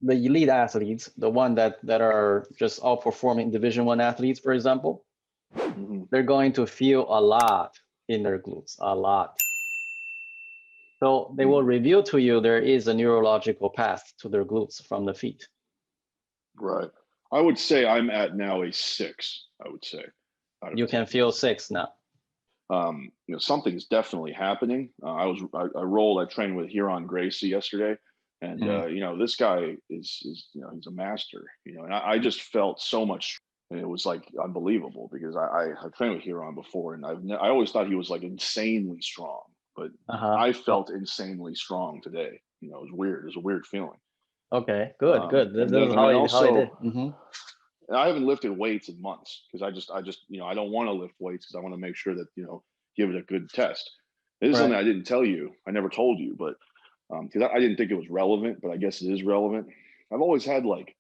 the elite athletes, the one that are just outperforming Division I athletes, for example, they're going to feel a lot in their glutes, a lot. So they will reveal to you there is a neurological path to their glutes from the feet. Right. I would say I'm at now a 6, I would say. You can feel 6 now. You know, something's definitely happening. I trained with Huron Gracie yesterday, and you know, this guy is you know, he's a master. You know, and I just felt so much, and it was like unbelievable because I've trained with Huron before, and I always thought he was like insanely strong, but I felt insanely strong today. You know, it was weird. It was a weird feeling. Okay, good, good. This is how I did. I haven't lifted weights in months because I just you know, I don't want to lift weights because I want to make sure that, you know, give it a good test. This is something I didn't tell you. I never told you, but because I didn't think it was relevant, but I guess it is relevant. I've always had like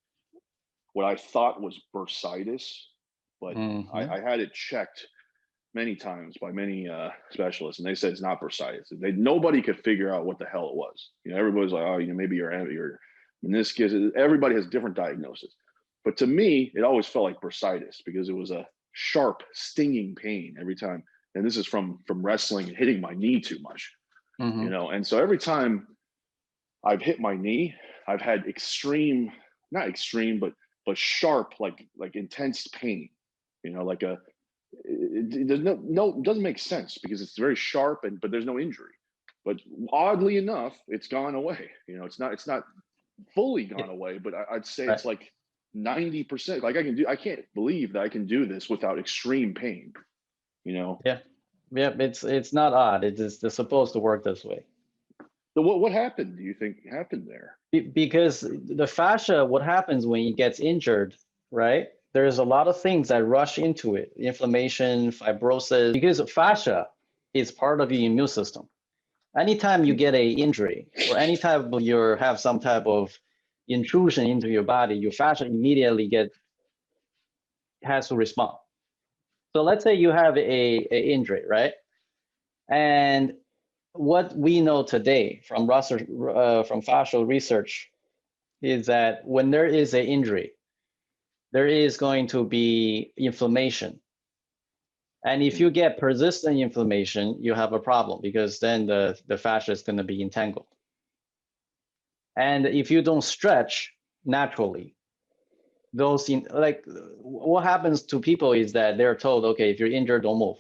what I thought was bursitis, but I had it checked many times by many specialists, and they said it's not bursitis. Nobody could figure out what the hell it was. You know, everybody's like, oh, you know, maybe your meniscus. Everybody has different diagnoses. But to me, it always felt like bursitis because it was a sharp, stinging pain every time. And this is from wrestling and hitting my knee too much, you know? And so every time I've hit my knee, I've had extreme, not extreme, but sharp, like intense pain, you know, like it doesn't make sense because it's very sharp but there's no injury. But oddly enough, it's gone away. You know, it's not fully gone away, but I'd say it's like 90%. Like I can't believe that I can do this without extreme pain, you know? Yeah, it's not odd. It's supposed to work this way. So what happened, do you think happened there? Because the fascia, what happens when it gets injured, right? There's a lot of things that rush into it. Inflammation, fibrosis, because fascia is part of your immune system. Anytime you get an injury or anytime you have some type of intrusion into your body, your fascia immediately has to respond. So let's say you have a injury, right? And what we know today from fascial research is that when there is an injury, there is going to be inflammation. And if you get persistent inflammation, you have a problem because then the fascia is going to be entangled. And if you don't stretch naturally, what happens to people is that they're told, okay, if you're injured, don't move.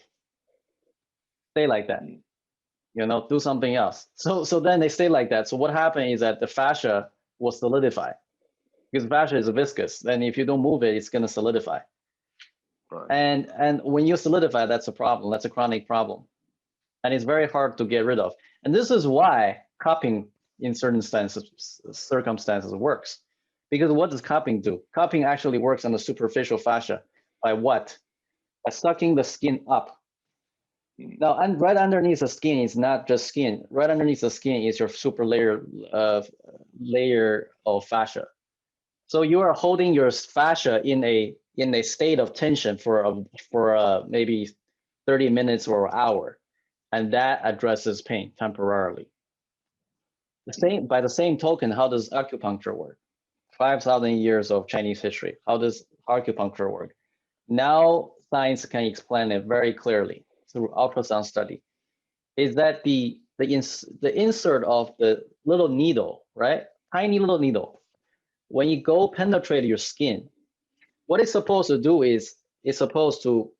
Stay like that. You know, do something else. So then they stay like that. So what happened is that the fascia will solidify because fascia is viscous. Then if you don't move it, it's going to solidify. Right. And when you solidify, that's a problem. That's a chronic problem. And it's very hard to get rid of. And this is why cupping in certain circumstances works. Because what does cupping do? Cupping actually works on the superficial fascia by what? By sucking the skin up. Now, and right underneath the skin is not just skin. Right underneath the skin is your super layer of fascia. So you are holding your fascia in a state of tension for maybe 30 minutes or an hour, and that addresses pain temporarily. By the same token, how does acupuncture work? 5,000 years of Chinese history. How does acupuncture work? Now science can explain it very clearly through ultrasound study. Is that the insert of the little needle, right? Tiny little needle. When you go penetrate your skin, what it's supposed to do is it's supposed to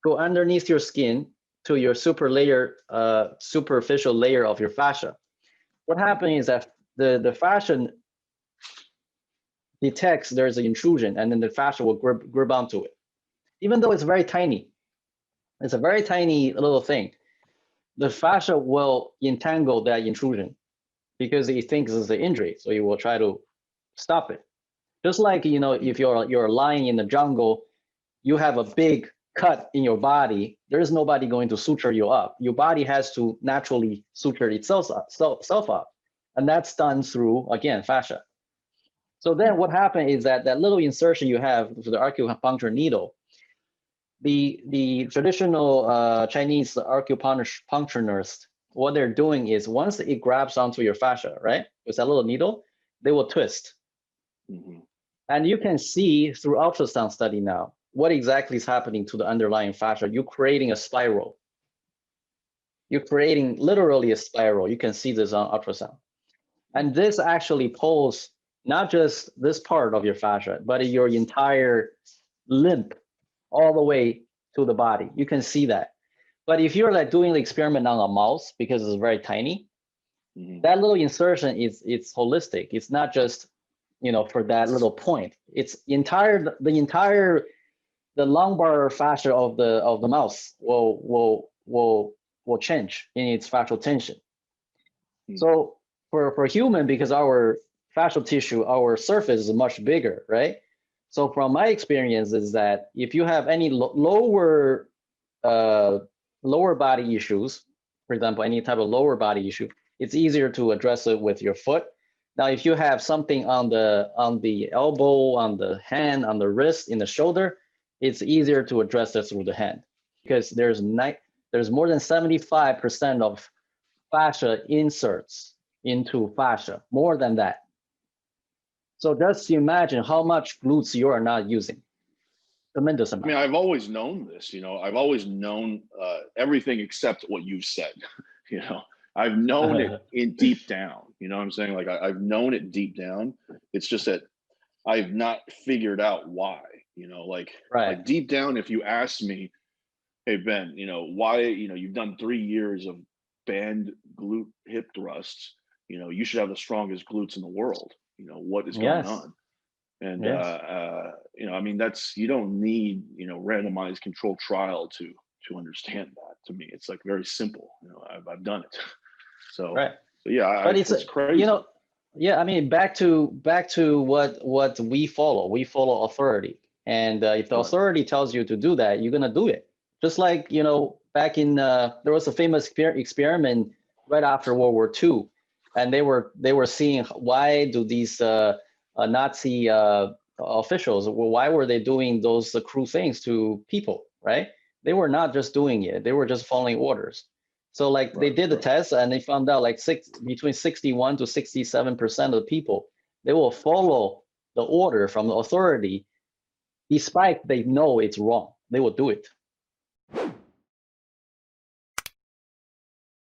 go underneath your skin to your superficial layer of your fascia. What happens is that the fascia detects there's an intrusion, and then the fascia will grip onto it. Even though it's very tiny, it's a very tiny little thing, the fascia will entangle that intrusion because it thinks it's an injury, so it will try to stop it. Just like, you know, if you're lying in the jungle, you have a big cut in your body, there's nobody going to suture you up. Your body has to naturally suture itself up. And that's done through, again, fascia. So then what happened is that little insertion you have for the acupuncture needle, the traditional Chinese acupuncturists, what they're doing is once it grabs onto your fascia, right, with that little needle, they will twist. And you can see through ultrasound study now, what exactly is happening to the underlying fascia. You're creating a spiral. You're creating literally a spiral. You can see this on ultrasound. And this actually pulls not just this part of your fascia, but your entire limb all the way to the body. You can see that. But if you're like doing the experiment on a mouse, because it's very tiny, that little insertion it's holistic. It's not just, you know, for that little point. It's the lumbar fascia of the mouse will change in its fascial tension. So for human, because our fascial tissue, our surface is much bigger, right? So from my experience is that if you have any lower body issues, for example, any type of lower body issue, it's easier to address it with your foot. Now, if you have something on the elbow, on the hand, on the wrist, in the shoulder, it's easier to address it through the hand, because there's more than 75% of fascia inserts into fascia, more than that. So just imagine how much glutes you are not using. Tremendous amount. I mean, I've always known this, you know, I've always known everything except what you said, you know, I've known it in deep down, you know what I'm saying? Like I've known it deep down. It's just that I've not figured out why, you know, like deep down, if you ask me, hey, Ben, you know, why, you know, you've done 3 years of band glute hip thrusts, you know, you should have the strongest glutes in the world. You know, what is going on? And, you know, I mean, you don't need, you know, randomized controlled trial to understand that. To me, it's like very simple. You know, I've done it. So, yeah, but it's crazy. You know, yeah, I mean, back to what we follow authority. And if the authority tells you to do that, you're going to do it. Just like, you know, back in, there was a famous experiment right after World War II. And they were seeing, why do these Nazi officials, why were they doing those cruel things to people, right? They were not just doing it, they were just following orders. So like they did the test and they found out like between 61 to 67% of the people, they will follow the order from the authority, despite they know it's wrong, they will do it.